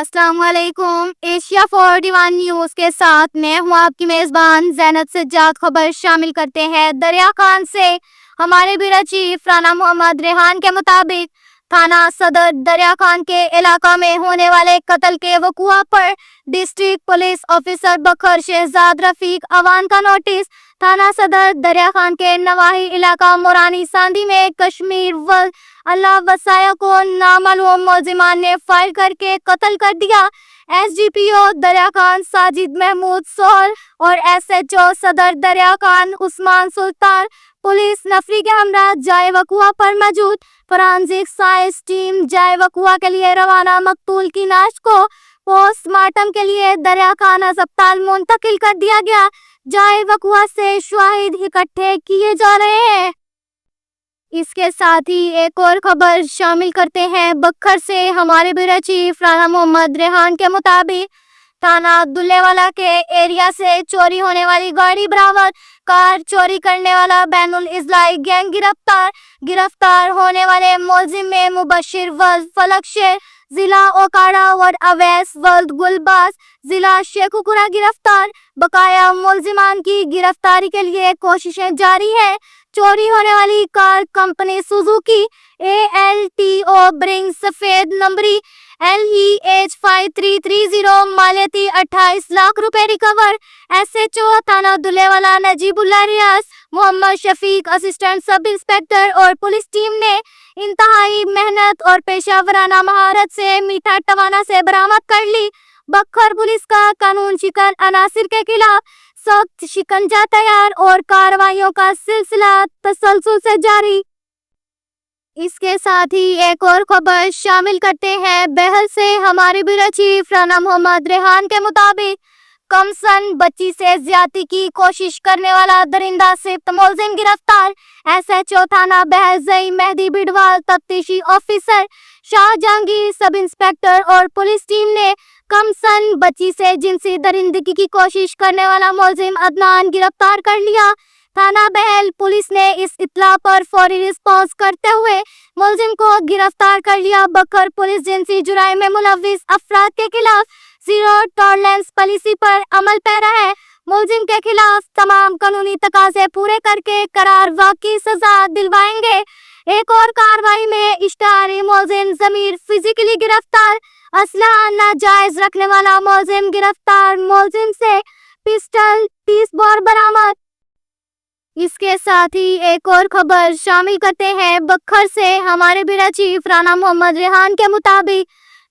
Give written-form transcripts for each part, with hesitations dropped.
अस्सलाम वालेकुम। Asia 41 news के साथ मैं हूँ आपकी मेज़बान ज़ैनब सज्जाद। खबर शामिल करते हैं। दरिया खान से हमारे ब्यूरो चीफ राना मोहम्मद रेहान के मुताबिक थाना सदर दरिया खान के इलाका में होने वाले कत्ल के वक़ुआ पर डिस्ट्रिक्ट पुलिस ऑफिसर बकर शहजाद रफीक अवान का नोटिस थाना सदर दरिया खान के नवाही इलाका मोरानी सांदी में कश्मीर व अल्लाह वसाया को नामालूम मुलजिमान ने फायर करके कत्ल कर दिया। एसडीपीओ दरिया खान साजिद महमूद सोहल और एसएचओ सदर दरिया खान उस्मान सुल्तान पुलिस नफरी के हमरा जाए वकुआ पर मौजूद। फोरेंसिक साइंस टीम जाए वकुआ के लिए रवाना। मकतूल की लाश को पोस्टमार्टम के लिए दरिया खान अस्पताल मुंतकिल कर दिया गया। जाए वकुआ से शवाहिद इकट्ठे किए जा रहे हैं। इसके साथ ही एक और खबर शामिल करते हैं। बखर से हमारे ब्यूरो चीफ राना मोहम्मद रेहान के मुताबिक थाना दुल्लेवाला के एरिया से चोरी होने वाली गाड़ी बरामद। कार चोरी करने वाला बैनुल इस्लाई गैंग गिरफ्तार होने वाले मुलजिम में मुबशिर वल्द फलक शेर जिला ओकाड़ा और अवैस वल्द गुलबाज जिला शेखुपुरा गिरफ्तार। बकाया मुलजिमान की गिरफ्तारी के लिए कोशिशें जारी है। चोरी होने वाली car company Suzuki ALTO bring सफेद नंबरी LEH 5330 मालियती 28 लाख रुपए रिकवर। SHO थाना Dullewala Najibullah Riaz Mohammad Shafiq assistant sub inspector और पुलिस टीम ने इंतहाई मेहनत और पेशावराना महारत से मीठा टवाना से बरामद कर ली। बखर पुलिस का कानून शिकन अनासिर के खिलाफ सख्त शिकंजा तैयार और कार्रवाइयों का सिलसिला तसलसल से जारी। इसके साथ ही एक और खबर शामिल करते हैं। बहल से हमारे ब्यूरो चीफ राना मोहम्मद रेहान के मुताबिक कमसन बच्ची से ज्यादती की कोशिश करने वाला दरिंदा सिफ्त मुलजिम गिरफ्तार। SHO थाना बहल जई मेहदी बिडवाल तफ्तीशी ऑफिसर शाहजहांगीर सब इंस्पेक्टर और पुलिस टीम ने कमसन बच्ची से जिनसी दरिंदगी की कोशिश करने वाला मुलजिम अदनान गिरफ्तार कर लिया। थाना बहल पुलिस ने इस इत्तला पर फौरी रिस्पॉन्स करते हुए मुलजिम को गिरफ्तार कर लिया। बखर पुलिस जिनसी जुराइम में मुलव्विस अफराद के खिलाफ जीरो टॉलरेंस पॉलिसी पर अमल पैरा है। मुलजिम के खिलाफ तमाम कानूनी तकाजे पूरे करके करार वाकई सजा दिलवाएंगे। एक और कार्रवाई में इश्ताहारी मुलजिम जमीर फिजिकली गिरफ्तार। असला नाजायज रखने वाला मुलजिम गिरफ्तार। मुलजिम से पिस्टल 30 बोर बरामद। इसके साथ ही एक और खबर शामिल करते हैं। बखर से हमारे ब्यूरो चीफ राना मोहम्मद रेहान के मुताबिक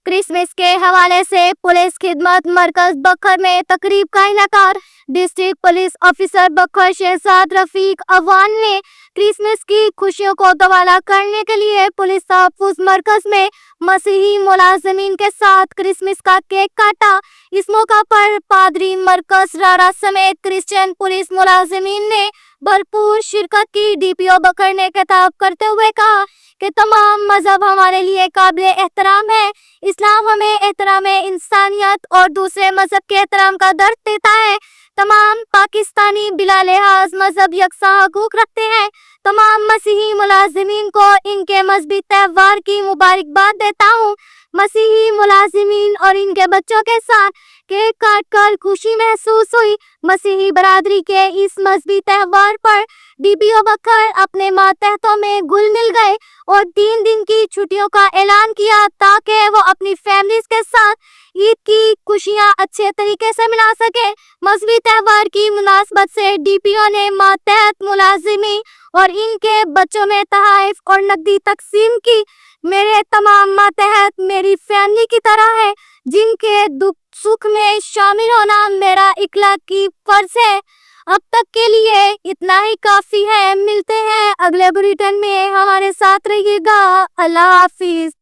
क्रिसमस के हवाले से पुलिस खिदमत मरकज बखर में तकरीब का इनकार। डिस्ट्रिक्ट पुलिस ऑफिसर बखर शहजाद रफीक अवान ने क्रिसमस की खुशियों को दवाला करने के लिए पुलिस तहफ्फुज़ मरकज में मसीही मुलाजिमीन के साथ क्रिसमस का केक काटा। इस मौका पर पादरी मरकज रारा समेत क्रिश्चियन पुलिस मुलाजिमीन ने भरपूर शिरकत की। DPO बकर ने खिताब करते हुए कहा कि तमाम मजहब हमारे लिए काबिल एहतराम है। इस्लाम हमें एहतराम इंसानियत और दूसरे मजहब के एहतराम का दर्ज देता है। तमाम पाकिस्तानी बिला लिहाज मजहब यकसा हकूक रखते हैं। तमाम मसीही मुलाजिमीन को इनके मजहबी त्योहार की मुबारकबाद देता हूँ। मसीही मुलाजिमीन और इनके बच्चों के साथ केक काट कर खुशी महसूस हुई। मसीही बरादरी के इस मजहबी त्योहार पर DPO बकर अपने मातहतों में घुल मिल गए और 3 दिन की छुट्टियों का ऐलान किया ताकि वो अपनी फैमिलीज के साथ ईद की खुशियां अच्छे तरीके से मना सके। मजहबी त्योहार की मुनासबत से DPO ने मातहत मुलाजिमी और इनके बच्चों में तोहफे और नकदी तकसीम की। मेरे तमाम मातहत मेरी फैमिली की तरह है, जिनके दुख सुख में शामिल होना मेरा इखलाकी फर्ज है। अब तक के लिए इतना ही काफी है। मिलते हैं अगले बुलेटिन में, हमारे साथ रहिएगा। अल्लाह हाफिज।